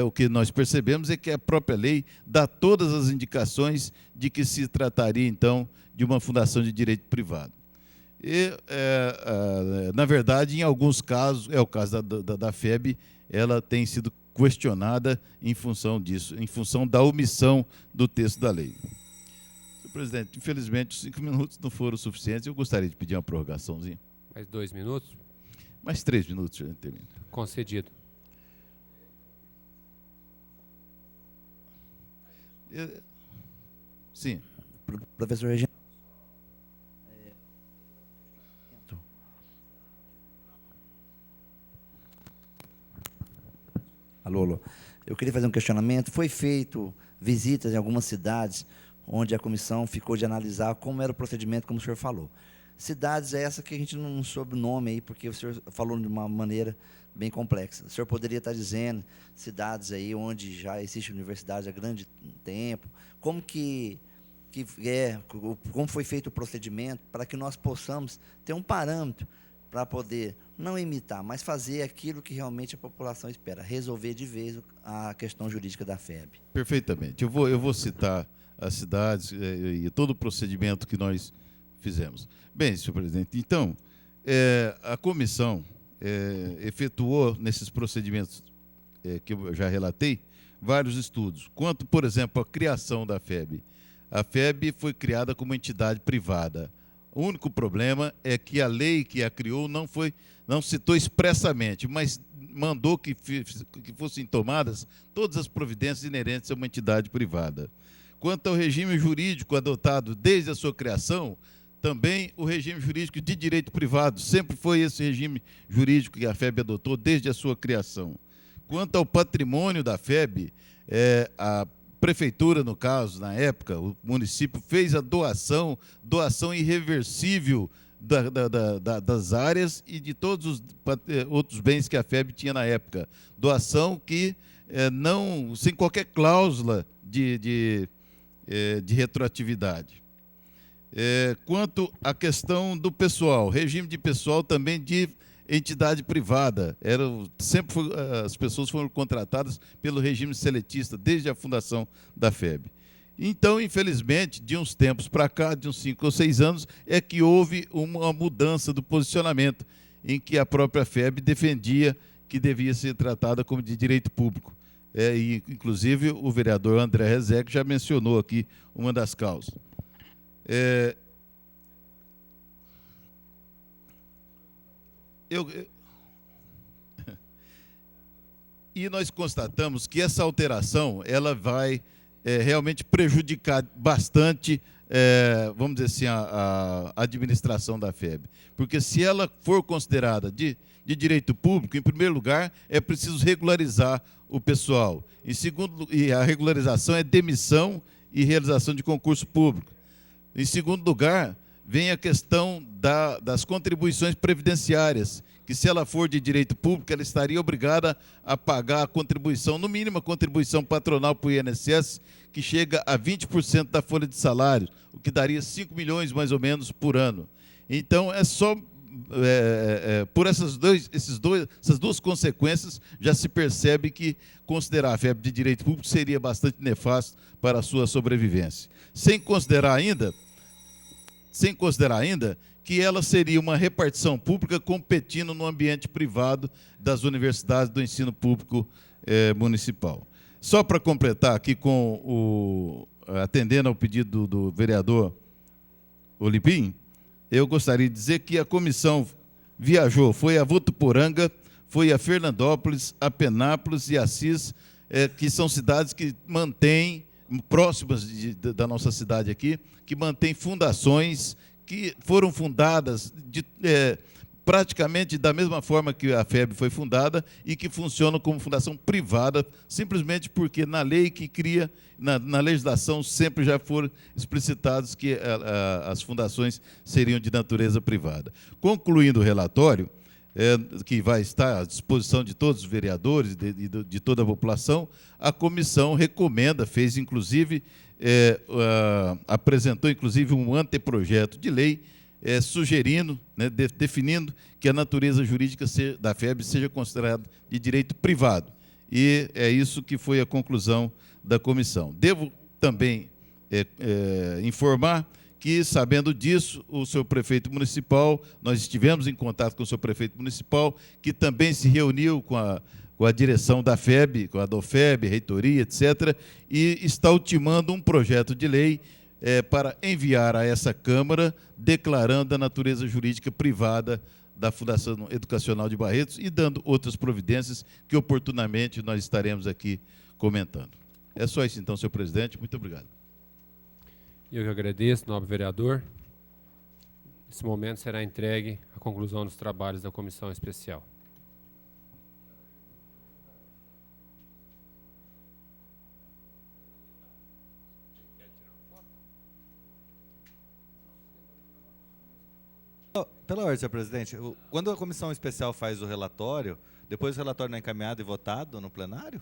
o que nós percebemos é que a própria lei dá todas as indicações de que se trataria, então, de uma fundação de direito privado. E, na verdade, em alguns casos, é o caso da FEB, ela tem sido questionada em função disso, em função da omissão do texto da lei. Senhor presidente, infelizmente, os 5 minutos não foram suficientes. Eu gostaria de pedir uma prorrogaçãozinha. Mais 2 minutos? Mais 3 minutos, já termino. Concedido. Sim. Professor Reginaldo. Alô. Eu queria fazer um questionamento. Foi feito visitas em algumas cidades onde a comissão ficou de analisar como era o procedimento, como o senhor falou. Cidades essa que a gente não soube o nome aí, porque o senhor falou de uma maneira bem complexa. O senhor poderia estar dizendo cidades aí onde já existe universidade há grande tempo, como como foi feito o procedimento para que nós possamos ter um parâmetro para poder não imitar, mas fazer aquilo que realmente a população espera, resolver de vez a questão jurídica da FEB. Perfeitamente. Eu vou citar as cidades e todo o procedimento que nós fizemos. Bem, senhor presidente, então, a comissão efetuou, nesses procedimentos que eu já relatei, vários estudos. Quanto, por exemplo, à criação da FEB. A FEB foi criada como entidade privada. O único problema é que a lei que a criou não citou expressamente, mas mandou que fossem tomadas todas as providências inerentes a uma entidade privada. Quanto ao regime jurídico adotado desde a sua criação, também o regime jurídico de direito privado, sempre foi esse regime jurídico que a FEB adotou desde a sua criação. Quanto ao patrimônio da FEB, a prefeitura, no caso, na época, o município fez a doação irreversível das áreas e de todos os outros bens que a FEB tinha na época. Doação que, sem qualquer cláusula de retroatividade. Quanto à questão do pessoal, regime de pessoal também de entidade privada. As pessoas foram contratadas pelo regime seletista desde a fundação da FEB. Então, infelizmente, de uns tempos para cá, de uns 5 ou 6 anos, é que houve uma mudança do posicionamento, em que a própria FEB defendia que devia ser tratada como de direito público. E, inclusive, o vereador André Rezec já mencionou aqui uma das causas. E nós constatamos que essa alteração ela vai realmente prejudicar bastante, vamos dizer assim, a administração da FEB. Porque se ela for considerada de direito público, em primeiro lugar, é preciso regularizar o pessoal. Em segundo, e a regularização é demissão e realização de concurso público. Em segundo lugar, vem a questão das contribuições previdenciárias, que se ela for de direito público, ela estaria obrigada a pagar a contribuição, no mínimo a contribuição patronal para o INSS, que chega a 20% da folha de salário, o que daria 5 milhões mais ou menos por ano. Então, por essas duas consequências, já se percebe que considerar a FEB de direito público seria bastante nefasto para a sua sobrevivência. Sem considerar ainda que ela seria uma repartição pública competindo no ambiente privado das universidades do ensino público municipal. Só para completar aqui, atendendo ao pedido do vereador Olipim, eu gostaria de dizer que a comissão viajou, foi a Votuporanga, foi a Fernandópolis, a Penápolis e a Assis, que são cidades que mantêm próximas da nossa cidade aqui, que mantém fundações que foram fundadas praticamente da mesma forma que a FEB foi fundada e que funcionam como fundação privada, simplesmente porque na lei que cria, na legislação, sempre já foram explicitados que as fundações seriam de natureza privada. Concluindo o relatório, que vai estar à disposição de todos os vereadores e de toda a população, a comissão recomenda, apresentou inclusive um anteprojeto de lei sugerindo, né, definindo que a natureza jurídica da FEB seja considerada de direito privado. E é isso que foi a conclusão da comissão. Devo também informar que, sabendo disso, o seu prefeito municipal, nós estivemos em contato com o seu prefeito municipal, que também se reuniu com a direção da FEB, com a DOFEB, reitoria, etc., e está ultimando um projeto de lei para enviar a essa Câmara, declarando a natureza jurídica privada da Fundação Educacional de Barretos e dando outras providências que, oportunamente, nós estaremos aqui comentando. É só isso, então, senhor presidente. Muito obrigado. Eu que agradeço, nobre vereador. Nesse momento será entregue a conclusão dos trabalhos da comissão especial. Pela ordem, senhor presidente, quando a comissão especial faz o relatório, depois o relatório não é encaminhado e votado no plenário?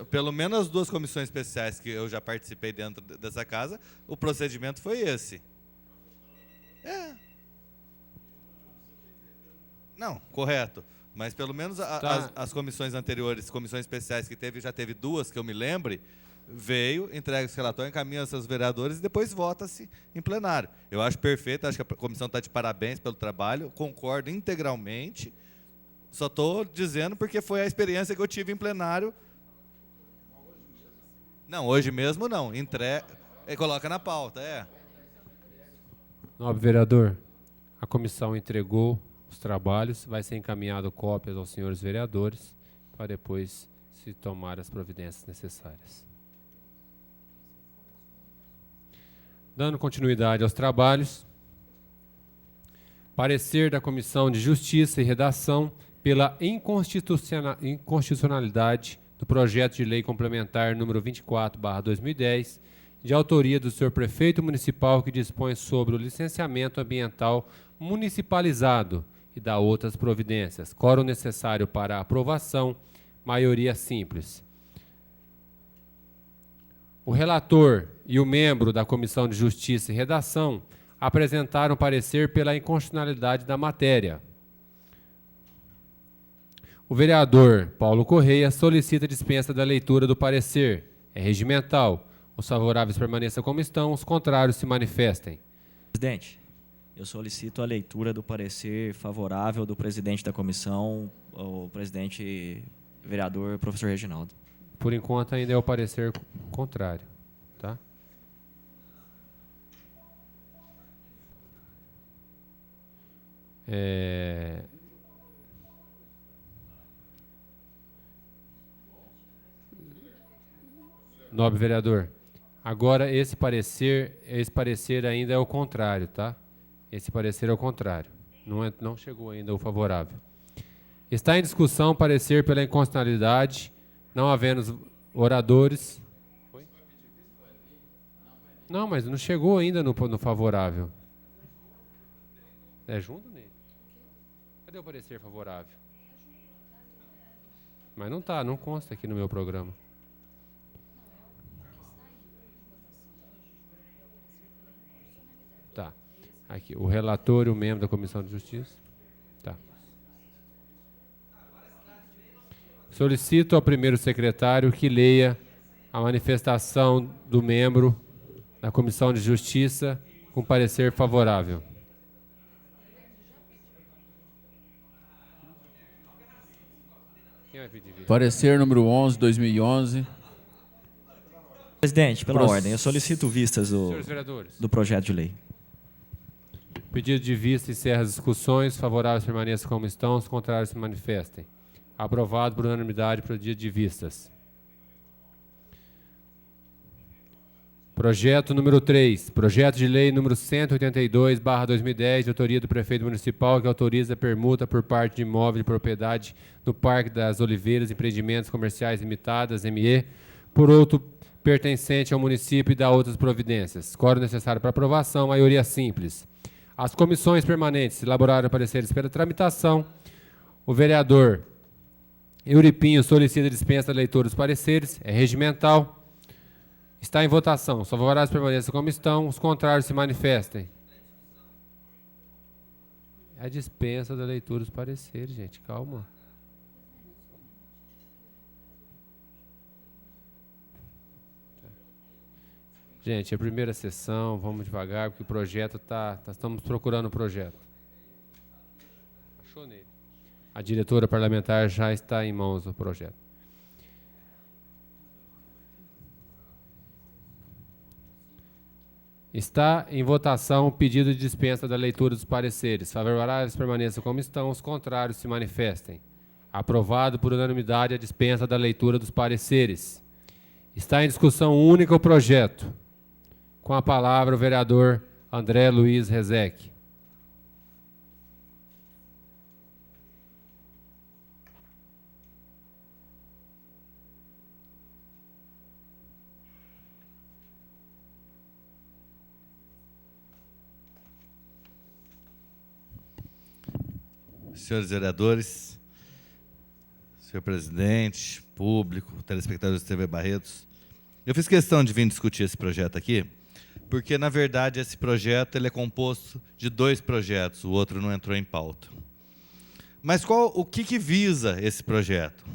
Pelo menos as duas comissões especiais que eu já participei dentro dessa casa, o procedimento foi esse. Não, correto. Mas pelo menos as comissões anteriores, comissões especiais que teve, já teve duas que eu me lembre, veio, entrega esse relatório, encaminha seus vereadores e depois vota-se em plenário. Eu acho perfeito, acho que a comissão está de parabéns pelo trabalho, concordo integralmente, só estou dizendo porque foi a experiência que eu tive em plenário. Não, hoje mesmo não, coloca na pauta, Nobre vereador, a comissão entregou os trabalhos, vai ser encaminhado cópias aos senhores vereadores para depois se tomar as providências necessárias. Dando continuidade aos trabalhos, parecer da Comissão de Justiça e Redação pela inconstitucionalidade do projeto de lei complementar número 24/2010, de autoria do senhor prefeito municipal, que dispõe sobre o licenciamento ambiental municipalizado e dá outras providências. Quórum necessário para aprovação, maioria simples. O relator e o membro da Comissão de Justiça e Redação apresentaram parecer pela inconstitucionalidade da matéria. O vereador Paulo Correia solicita dispensa da leitura do parecer. É regimental. Os favoráveis permaneçam como estão, os contrários se manifestem. Presidente, eu solicito a leitura do parecer favorável do presidente da comissão, o presidente vereador professor Reginaldo. Por enquanto ainda é o parecer contrário, tá? Nobre vereador, agora esse parecer ainda é o contrário, tá? Esse parecer é o contrário. Não chegou ainda o favorável. Está em discussão parecer pela inconstitucionalidade, não havendo oradores. Oi? Não, mas não chegou ainda no favorável. É junto nele? Cadê o parecer favorável? Mas não tá, não consta aqui no meu programa. Tá. Aqui, o relator e o membro da Comissão de Justiça. Tá. Solicito ao primeiro secretário que leia a manifestação do membro da Comissão de Justiça com parecer favorável. Quem vai pedir vista? Parecer número 11/2011. Presidente, pela ordem, eu solicito vistas Senhores vereadores. do projeto de lei. Pedido de vista encerra as discussões. Favoráveis permaneçam como estão, os contrários se manifestem. Aprovado por unanimidade para o dia de vistas. Projeto número 3, projeto de lei número 182/2010, de autoria do prefeito municipal, que autoriza a permuta por parte de imóvel de propriedade no Parque das Oliveiras, empreendimentos comerciais limitadas, ME, por outro pertencente ao município e dá outras providências. Quórum necessário para aprovação, maioria simples. As comissões permanentes elaboraram pareceres pela tramitação. O vereador Euripinho solicita dispensa da leitura dos pareceres, é regimental. Está em votação. Os favoráveis permaneçam como estão, os contrários se manifestem. É a dispensa da leitura dos pareceres, gente. Calma. Gente, é a primeira sessão, vamos devagar, porque o projeto estamos procurando o projeto. Achou nele. A diretora parlamentar já está em mãos do projeto. Está em votação o pedido de dispensa da leitura dos pareceres. Favoráveis permaneçam como estão, os contrários se manifestem. Aprovado por unanimidade a dispensa da leitura dos pareceres. Está em discussão única o projeto. Com a palavra o vereador André Luiz Rezec. Senhores vereadores, senhor presidente, público, telespectadores da TV Barretos, eu fiz questão de vir discutir esse projeto aqui, porque, na verdade, esse projeto ele é composto de 2 projetos, o outro não entrou em pauta. Mas o que visa esse projeto?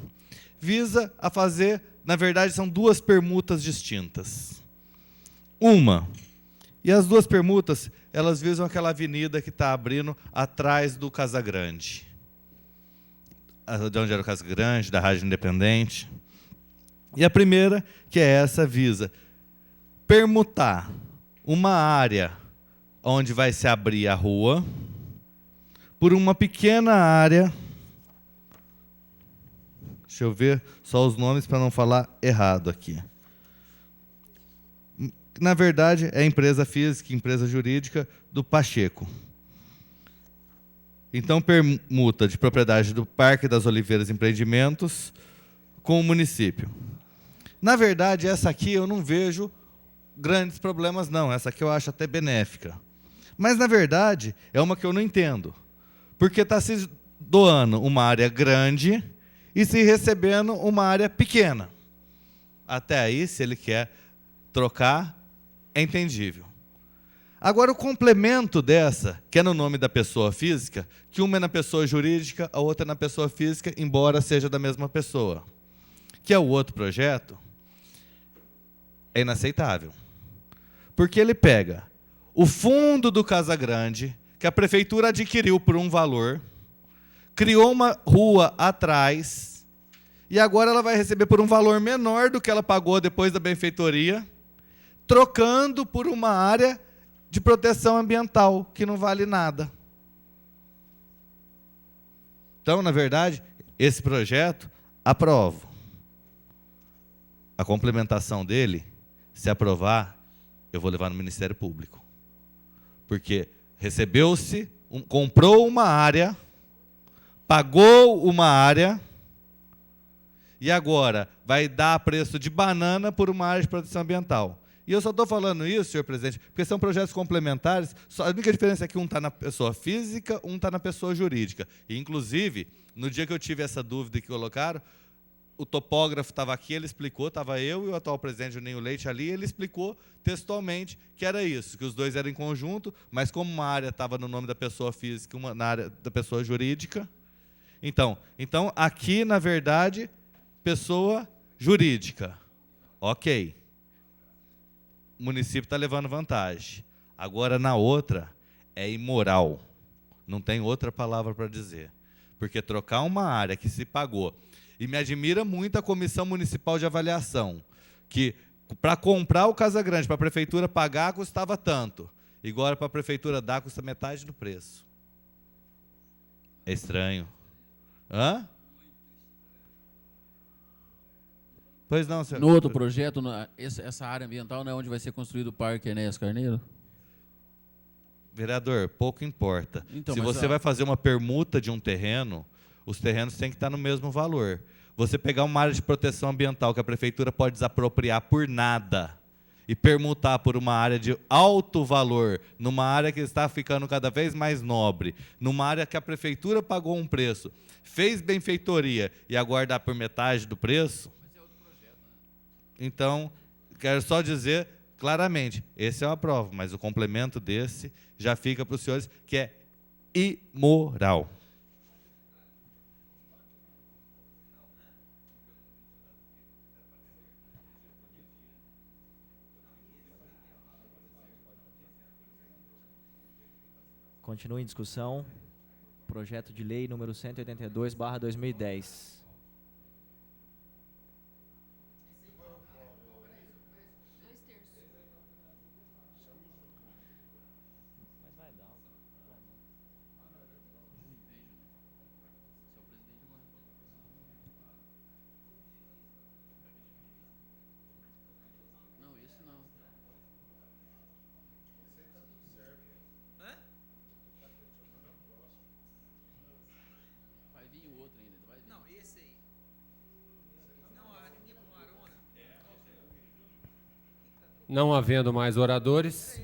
Visa a fazer, na verdade, são 2 permutas distintas. Uma, e as 2 permutas, elas visam aquela avenida que está abrindo atrás do Casagrande. De onde era o Casagrande, da Rádio Independente. E a primeira, que é essa, visa permutar uma área onde vai se abrir a rua por uma pequena área. Deixa eu ver só os nomes para não falar errado aqui. Na verdade, é empresa física, empresa jurídica do Pacheco. Então, permuta de propriedade do Parque das Oliveiras Empreendimentos com o município. Na verdade, essa aqui eu não vejo grandes problemas, não. Essa aqui eu acho até benéfica. Mas, na verdade, é uma que eu não entendo. Porque está se doando uma área grande e se recebendo uma área pequena. Até aí, se ele quer trocar, é entendível. Agora, o complemento dessa, que é no nome da pessoa física, que uma é na pessoa jurídica, a outra é na pessoa física, embora seja da mesma pessoa, que é o outro projeto, é inaceitável. Porque ele pega o fundo do Casagrande, que a prefeitura adquiriu por um valor, criou uma rua atrás, e agora ela vai receber por um valor menor do que ela pagou depois da benfeitoria, trocando por uma área de proteção ambiental, que não vale nada. Então, na verdade, esse projeto, aprovo. A complementação dele, se aprovar, eu vou levar no Ministério Público. Porque recebeu-se, comprou uma área, pagou uma área, e agora vai dar preço de banana por uma área de proteção ambiental. E eu só estou falando isso, senhor presidente, porque são projetos complementares. A única diferença é que um está na pessoa física, um está na pessoa jurídica. E, inclusive, no dia que eu tive essa dúvida que colocaram, o topógrafo estava aqui, ele explicou, estava eu e o atual presidente Juninho Leite ali, ele explicou textualmente que era isso, que os 2 eram em conjunto, mas como uma área estava no nome da pessoa física e uma na área da pessoa jurídica. Então aqui, na verdade, pessoa jurídica. Ok. O município está levando vantagem. Agora, na outra, é imoral. Não tem outra palavra para dizer. Porque trocar uma área que se pagou... E me admira muito a Comissão Municipal de Avaliação, que para comprar o Casagrande, para a Prefeitura pagar, custava tanto. E agora, para a Prefeitura dar, custa metade do preço. É estranho. Hã? Pois não, senhor. No outro projeto, essa área ambiental não é onde vai ser construído o Parque Enéas Carneiro? Vereador, pouco importa. Então, Se mas você vai fazer uma permuta de um terreno, os terrenos têm que estar no mesmo valor. Você pegar uma área de proteção ambiental que a prefeitura pode desapropriar por nada e permutar por uma área de alto valor, numa área que está ficando cada vez mais nobre, numa área que a prefeitura pagou um preço, fez benfeitoria e agora dá por metade do preço, então, quero só dizer claramente, esse é uma prova, mas o complemento desse já fica para os senhores, que é imoral. Continua em discussão. Projeto de lei número 182/2010. Não, esse não. Vai vir o outro ainda, vai vir. Não, esse aí. Não, a linha com Arona. Não havendo mais oradores,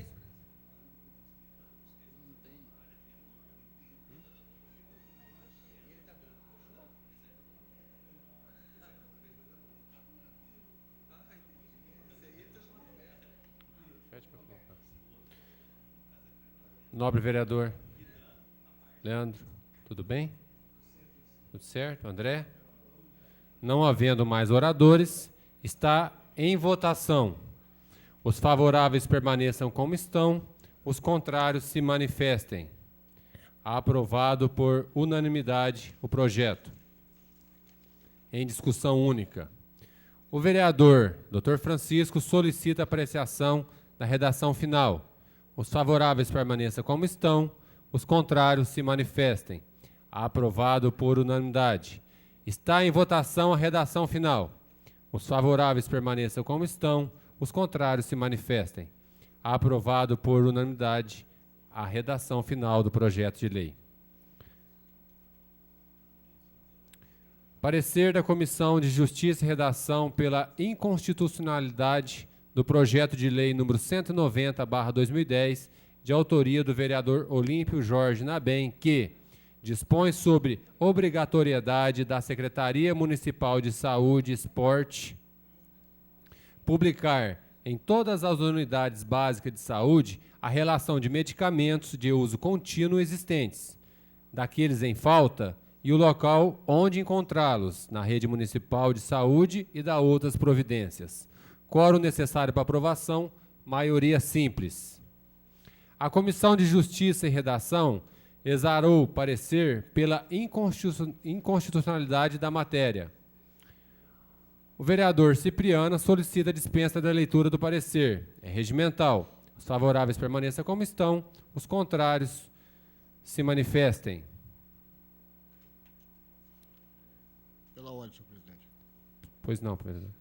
nobre vereador Leandro, tudo bem? Tudo certo, André? Não havendo mais oradores, está em votação. Os favoráveis permaneçam como estão, os contrários se manifestem. Aprovado por unanimidade o projeto. Em discussão única. O vereador Dr. Francisco solicita apreciação da redação final. Os favoráveis permaneçam como estão, os contrários se manifestem. Aprovado por unanimidade. Está em votação a redação final. Os favoráveis permaneçam como estão, os contrários se manifestem. Aprovado por unanimidade a redação final do projeto de lei. Parecer da Comissão de Justiça e Redação pela inconstitucionalidade do projeto de lei número 190/2010, de autoria do vereador Olímpio Jorge Nabem, que dispõe sobre obrigatoriedade da Secretaria Municipal de Saúde e Esporte publicar em todas as unidades básicas de saúde a relação de medicamentos de uso contínuo existentes, daqueles em falta e o local onde encontrá-los, na rede municipal de saúde e da outras providências. Quórum necessário para aprovação, maioria simples. A Comissão de Justiça e Redação exarou parecer pela inconstitucionalidade da matéria. O vereador Cipriano solicita a dispensa da leitura do parecer. É regimental. Os favoráveis permaneçam como estão, os contrários se manifestem. Pela ordem, senhor presidente. Pois não, presidente.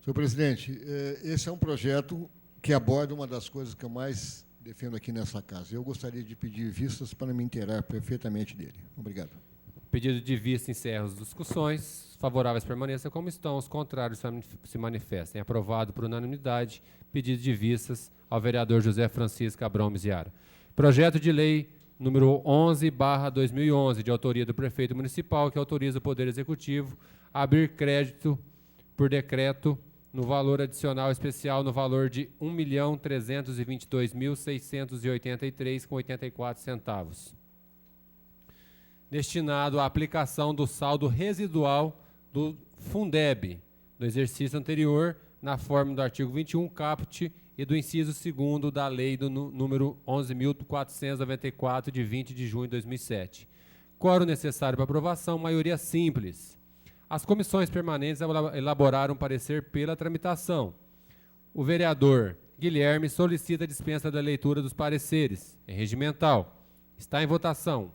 Senhor presidente, esse é um projeto que aborda uma das coisas que eu mais defendo aqui nessa casa. Eu gostaria de pedir vistas para me inteirar perfeitamente dele. Obrigado. Pedido de vista encerra as discussões. Os favoráveis permaneçam como estão, os contrários se manifestem. Aprovado por unanimidade. Pedido de vistas ao vereador José Francisco Abrão Miziara. Projeto de lei número 11/2011, de autoria do prefeito municipal, que autoriza o Poder Executivo a abrir crédito por decreto no valor adicional especial no valor de R$ 1.322.683,84, destinado à aplicação do saldo residual do Fundeb do exercício anterior, na forma do artigo 21 caput e do inciso 2º da lei do número 11.494, de 20 de junho de 2007. Quórum necessário para aprovação, maioria simples. As comissões permanentes elaboraram parecer pela tramitação. O vereador Guilherme solicita a dispensa da leitura dos pareceres. É regimental. Está em votação.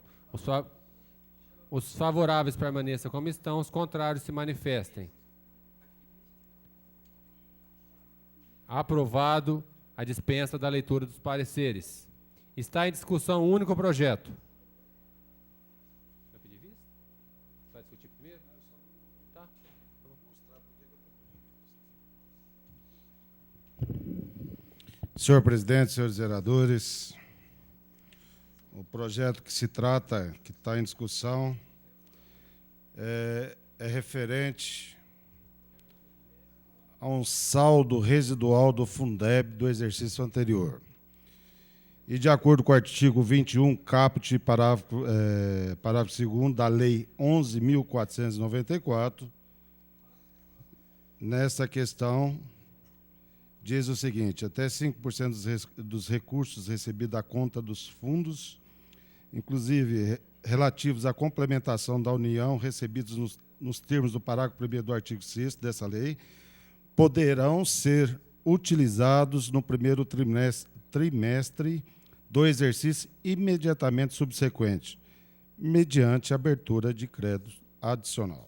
Os favoráveis permaneçam como estão, os contrários se manifestem. Aprovado a dispensa da leitura dos pareceres. Está em discussão o único projeto. Vai pedir vista? Vai discutir primeiro? Tá. Senhor presidente, senhores vereadores, o projeto que se trata, que está em discussão, é referente a um saldo residual do Fundeb do exercício anterior. E, de acordo com o artigo 21, caput, parágrafo 2º da Lei 11.494, nessa questão, diz o seguinte: até 5% dos recursos recebidos da conta dos fundos, inclusive relativos à complementação da União, recebidos nos termos do parágrafo 1º do artigo 6º dessa lei, poderão ser utilizados no primeiro trimestre do exercício imediatamente subsequente, mediante abertura de crédito adicional.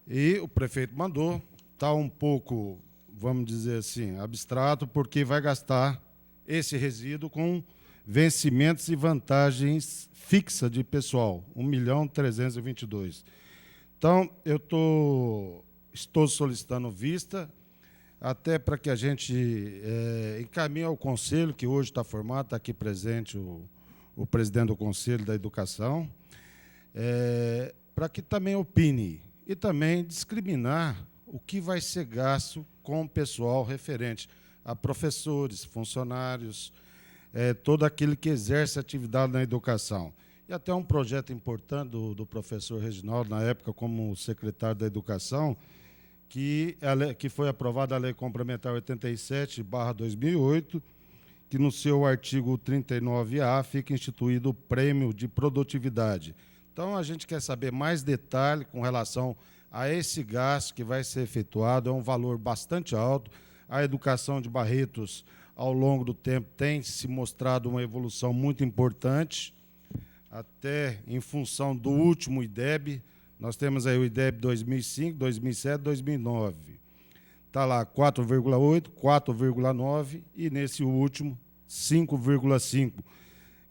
E o prefeito mandou, está um pouco, vamos dizer assim, abstrato, porque vai gastar esse resíduo com vencimentos e vantagens fixas de pessoal, 1.322.000. Então, eu estou solicitando vista, até para que a gente encaminhe ao Conselho, que hoje está formado, está aqui presente o presidente do Conselho da Educação, para que também opine e também discriminar o que vai ser gasto com o pessoal referente a professores, funcionários, todo aquele que exerce atividade na educação. E até um projeto importante do professor Reginaldo, na época como secretário da Educação, que foi aprovada a Lei Complementar 87/2008, que no seu artigo 39A fica instituído o prêmio de produtividade. Então, a gente quer saber mais detalhe com relação a esse gasto que vai ser efetuado, é um valor bastante alto. A educação de Barretos, ao longo do tempo, tem se mostrado uma evolução muito importante, até em função do último IDEB. Nós temos aí o IDEB 2005, 2007, 2009. Está lá 4,8, 4,9 e, nesse último, 5,5,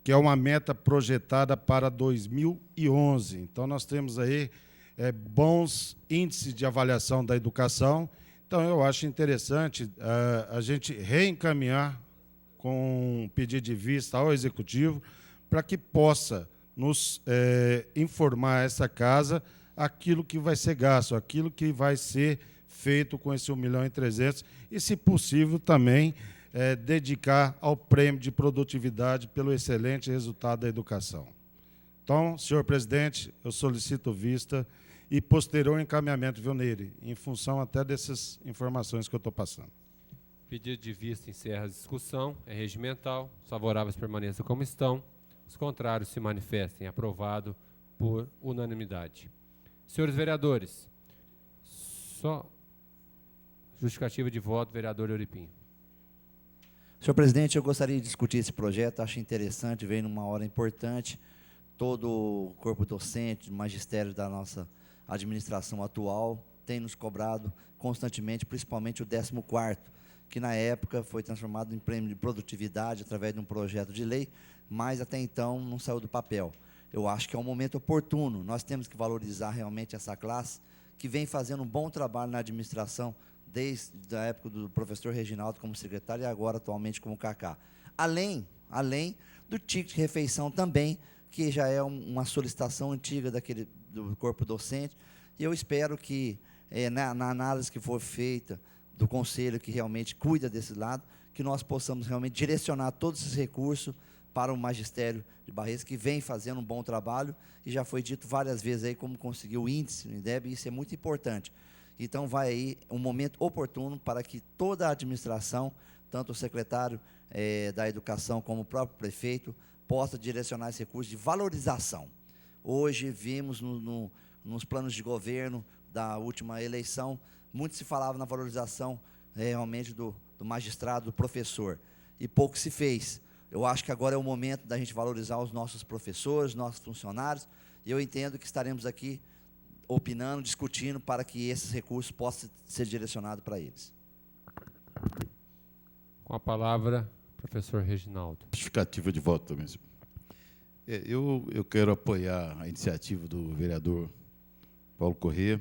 que é uma meta projetada para 2011. Então, nós temos aí bons índices de avaliação da educação. Então, eu acho interessante a gente reencaminhar com um pedido de vista ao Executivo para que possa nos informar essa casa aquilo que vai ser gasto, aquilo que vai ser feito com esse 1.300.000 e, se possível, também dedicar ao prêmio de produtividade pelo excelente resultado da educação. Então, senhor presidente, eu solicito vista e posterior encaminhamento, viu, Nery, em função até dessas informações que eu estou passando. Pedido de vista encerra a discussão, é regimental. Os favoráveis permaneçam como estão. Os contrários se manifestem. Aprovado por unanimidade. Senhores vereadores, só justificativa de voto, vereador Euripim. Senhor presidente, eu gostaria de discutir esse projeto, acho interessante, veio numa hora importante. Todo o corpo docente, magistério da nossa administração atual tem nos cobrado constantemente, principalmente o 14º, que na época foi transformado em prêmio de produtividade através de um projeto de lei, mas até então não saiu do papel. Eu acho que é um momento oportuno, nós temos que valorizar realmente essa classe, que vem fazendo um bom trabalho na administração, desde a época do professor Reginaldo como secretário e agora atualmente como Cacá. Além do ticket de refeição também, que já é uma solicitação antiga do corpo docente, e eu espero que, na análise que for feita do conselho que realmente cuida desse lado, que nós possamos realmente direcionar todos esses recursos para o magistério de Barretos, que vem fazendo um bom trabalho, e já foi dito várias vezes aí como conseguiu o índice no INDEB, e isso é muito importante. Então, vai aí um momento oportuno para que toda a administração, tanto o secretário da Educação como o próprio prefeito, possa direcionar esse recurso de valorização. Hoje, vimos nos planos de governo da última eleição, muito se falava na valorização realmente do magistrado, do professor, e pouco se fez. Eu acho que agora é o momento da gente valorizar os nossos professores, nossos funcionários, e eu entendo que estaremos aqui opinando, discutindo, para que esses recursos possam ser direcionados para eles. Com a palavra, professor Reginaldo. Justificativa de voto também. Eu quero apoiar a iniciativa do vereador Paulo Corrêa.